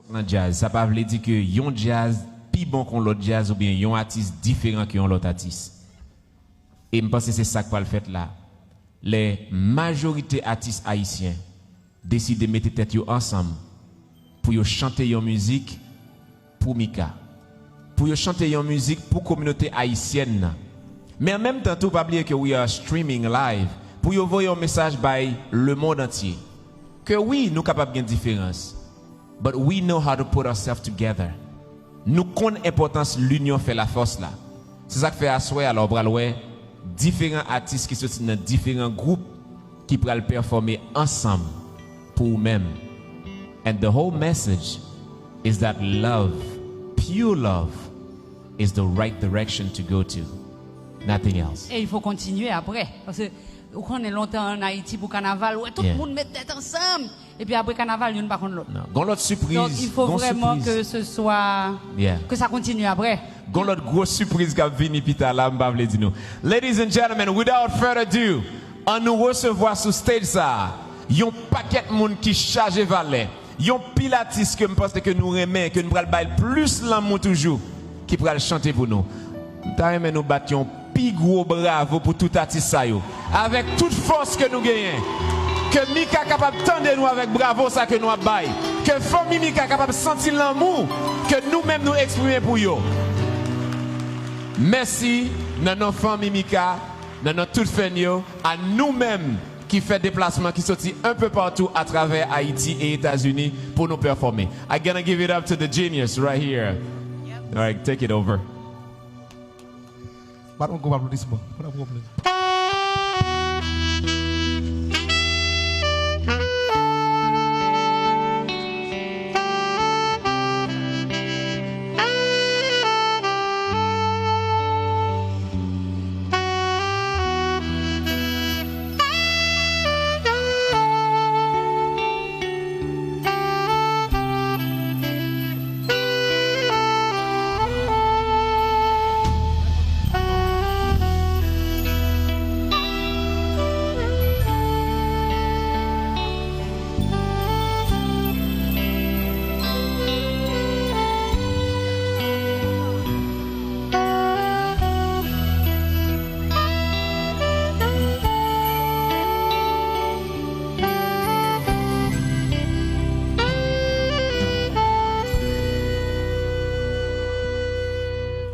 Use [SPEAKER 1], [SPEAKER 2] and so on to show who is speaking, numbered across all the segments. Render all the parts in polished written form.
[SPEAKER 1] dans jazz, ça pas veut dire que yon jazz plus bon qu'on l'autre jazz ou bien yon artiste différent que l'autre artiste. Et je pense que c'est ça qu'on va le faire là. Les majorités artistes haïtiens décident de mettre tête ensemble pour chanter une musique pour Mika. Pour chanter une musique pour la communauté haïtienne. Mais en même temps, tout pas oublier que we are streaming live pour envoyer un message by le monde entier. Que oui, nous sommes capables de différence. But we know how to put ourselves together. Nous connaissons l'importance de l'union fait la force là. C'est ça que fait à soi alors braloué différents artistes qui sont dans différents groupes qui pourraient performer ensemble pour eux-mêmes. And the whole message is that love, pure love, is the right direction to go to. Nothing else.
[SPEAKER 2] Et il faut continuer après. Parce que on est longtemps en Haïti pour carnaval, où tout le monde met tête ensemble. Et puis après carnaval, il n'y a pas contre l'autre.
[SPEAKER 1] Non, l'autre surprise.
[SPEAKER 2] Donc il faut vraiment que ce soit, que ça continue après.
[SPEAKER 1] Gon l'autre grosse surprise qui a venu pita là, m'pa vle di nous. Ladies and gentlemen, without further ado, on nous recevoir sur stage ça. Yon paquet de monde qui charge valet. Yon pilatis que pense que nous remet, que nous pral bail plus l'amour toujours, qui pral chanter pour nous. T'as aimé nous battions pi gros bravo pour tout artiste ça yo. Avec toute force que nous gagnons. Que Mika capable tendre nous avec bravo ça que nous a bail. Que famille Mika capable sentir l'amour que nous-mêmes nous exprimer pour yo. Merci dans nos familles Mika, dans notre toute famille, à nous-mêmes qui fait déplacement, qui sortit un peu partout à travers Haïti et États-Unis pour nous performer. I'm gonna give it up to the genius right here. Yep. All right, take it over.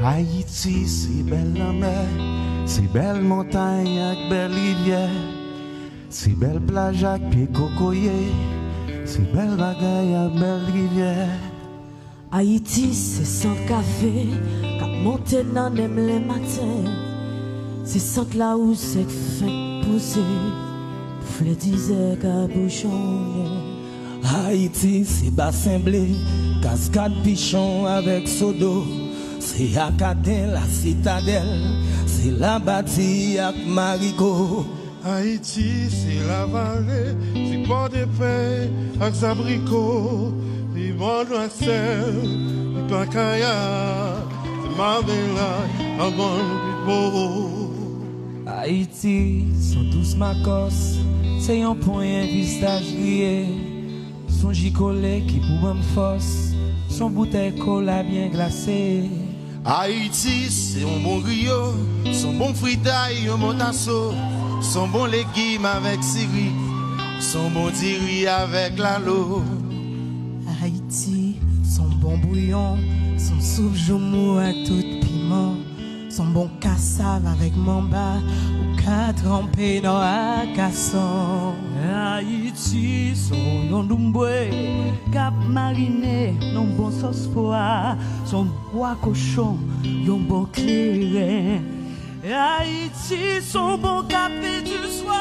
[SPEAKER 3] Haïti, c'est belle la mer, c'est belle montagne avec belle rivière, c'est belle plage avec pied cocoyer, c'est belle bagaille avec belle rivière.
[SPEAKER 4] Haïti, c'est sans café, qu'à monter dans les matins, c'est sans là où c'est fin poussé, fleur disait qu'à bouchonner.
[SPEAKER 3] Haïti, c'est bassin blé, cascade pichon avec sodo. C'est Acadien, la citadelle, c'est la bâtie avec Marigot.
[SPEAKER 5] Haïti, c'est la vallée, c'est port de paix avec abricots. C'est bon de sel, c'est Pacaya, c'est Marbella, un bon pipo.
[SPEAKER 3] Haïti, sont tous macos, c'est un point, un visage grillé. Son gicolé qui pour me force, son bouteille cola bien glacée.
[SPEAKER 5] Haïti, c'est un bon griot, son bon fritaille, un bon tasso, son bon légume avec siri, son bon diri avec l'alo.
[SPEAKER 4] Haïti, son bon bouillon, son soupe joumou avec tout piment, son bon cassave avec mamba, ou qu'à tremper dans un casson.
[SPEAKER 3] Haïti, son yon doumboué, cap mariné, non bon sauce pois, son bois cochon, yon bon clairin. Haïti, son bon café du soir.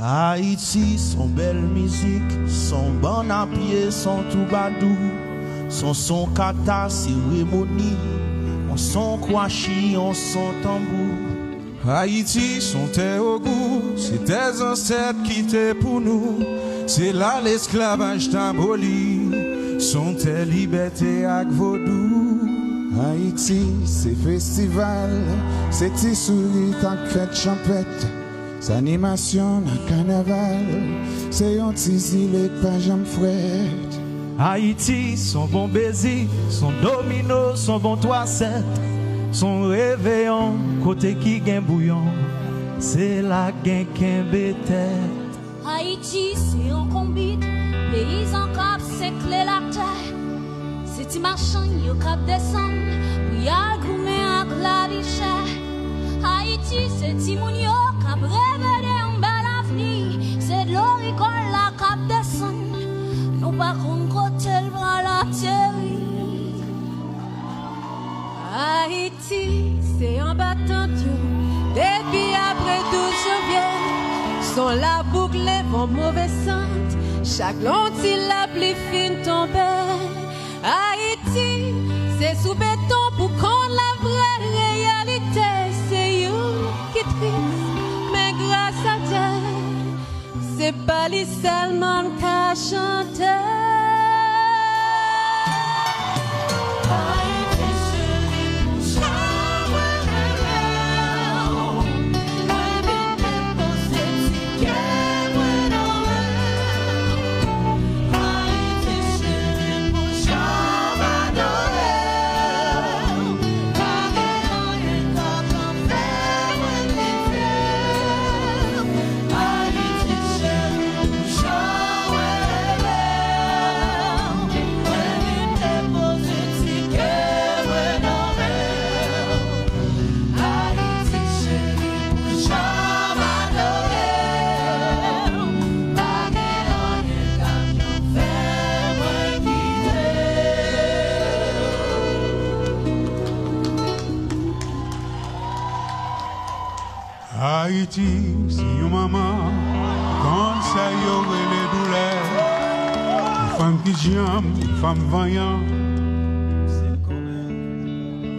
[SPEAKER 6] Haïti, son belle musique, son bon à pied, son tout badou, son kata cérémonie, on son kwashi, on son tambour.
[SPEAKER 7] Haïti, son terre au goût, c'est tes ancêtres qui étaient pour nous, c'est là l'esclavage t'aboli, son terre liberté ak vaudou.
[SPEAKER 8] Haïti, c'est festival, c'est tissouri, tak fête champette. C'est animation, un carnaval, c'est un tizi, les pages fouette.
[SPEAKER 3] Haïti, son bon baiser, son domino, son bon 3-7, son réveillon, côté qui gagne bouillon, c'est la gain qu'un tête.
[SPEAKER 9] Haïti, c'est un combi, pays en cap, c'est clé la terre. C'est marchand, yo cap descend, pour y agoumer avec la richesse. Haïti, c'est Timounio, cap révélé un bel avenir. C'est de l'oricole, la cap descend. Nous pas qu'on côté le bras la terre.
[SPEAKER 4] Haïti, c'est un battant depuis après 12 janvier. Sans la boucle, vont mauvais sens. Chaque lentille la plus fine tombe. Haïti, c'est sous béton pour qu'on la vraie réalité. C'est you qui triste, mais grâce à Dieu, c'est pas les seulement qu'à chanter.
[SPEAKER 5] Haïti, si yon maman, quand ça y aurait les douleurs, une femme qui j'aime, une femme vaillante,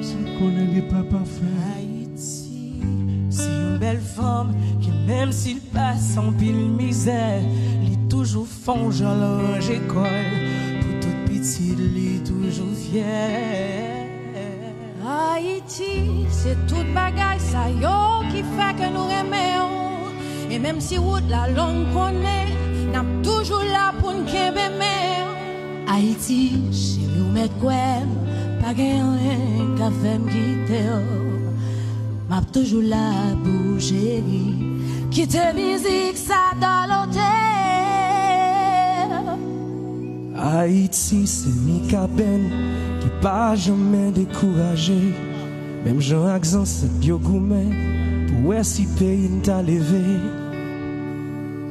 [SPEAKER 5] c'est qu'on est des papas frères.
[SPEAKER 3] Haïti, c'est une belle femme qui même s'il passe en pile misère, il toujours fond genre l'ange école, pour toute petite, il est toujours fier.
[SPEAKER 4] Haïti, c'est toute bagaille ça yo qui fait que nous aimons. Et même si route la longue connaît, n'a toujours là pour nous qu'aimer. Haïti, chérie ou mettre quoi, pas gain rien qu'à faire me quitter. M'a toujours là pour chérie, quitter musique ça dans l'hôtel.
[SPEAKER 3] Haïti, c'est Mikaben qui pas jamais découragé. Même Jean accent c'est biogoumé pour si pays t'a levé.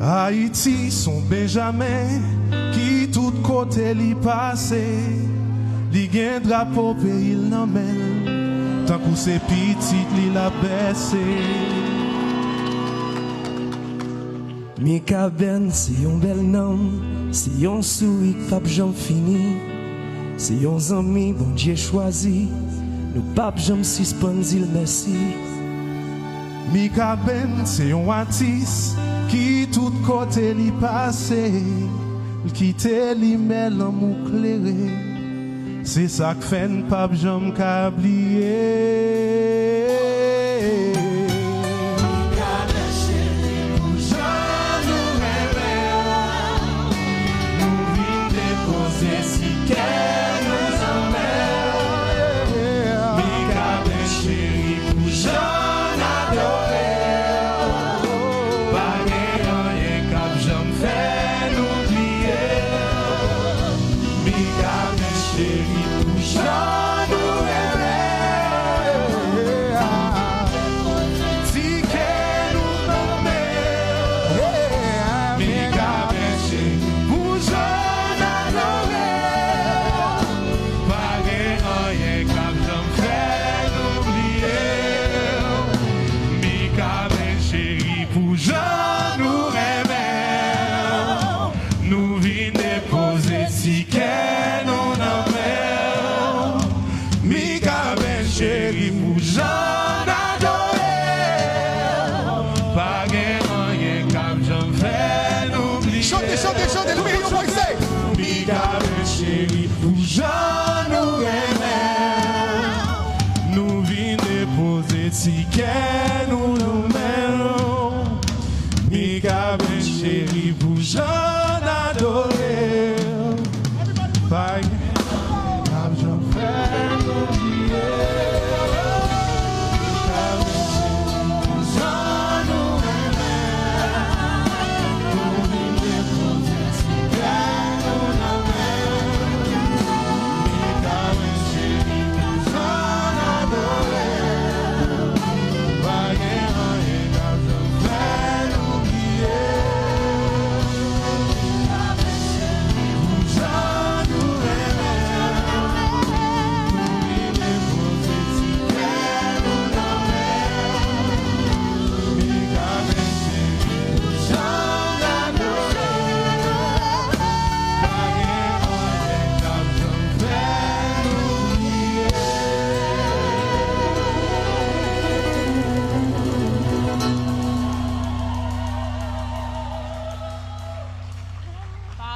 [SPEAKER 6] Haïti, son Benjamin qui tout côté li passé, li gen drapeau pays l'emmène, tant que c'est petit li la baissé.
[SPEAKER 3] Mikaben, c'est un bel nom, c'est un sourire pape j'en fini, c'est un ami bon Dieu choisi, nous pape j'en suspendu le merci.
[SPEAKER 6] Mikaben, c'est un atis qui tout côté li passé, qui te li met l'amour clairé, c'est ça que fait un pape j'en cablier.
[SPEAKER 7] Mikaben chéri, pour Jean nous remet. Nous venons poser ticket, nous nous mêlons. Mikaben chéri, pour Jean adoré. Bye. J'en fais oublier.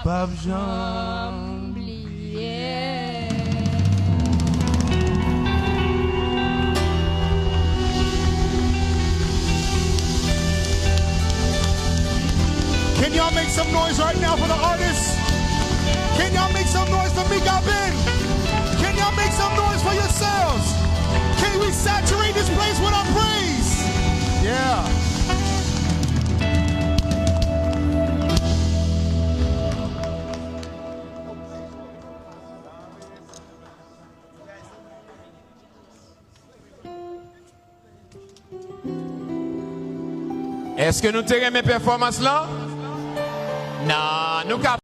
[SPEAKER 7] Pape Jean oublié.
[SPEAKER 5] Can y'all make some noise right now for the artists? Can y'all make some noise for Mikaben? Can y'all make some noise for yourselves? Can we saturate this place with our praise? Yeah.
[SPEAKER 1] Est-ce que nous terons mes performances là? Non, nous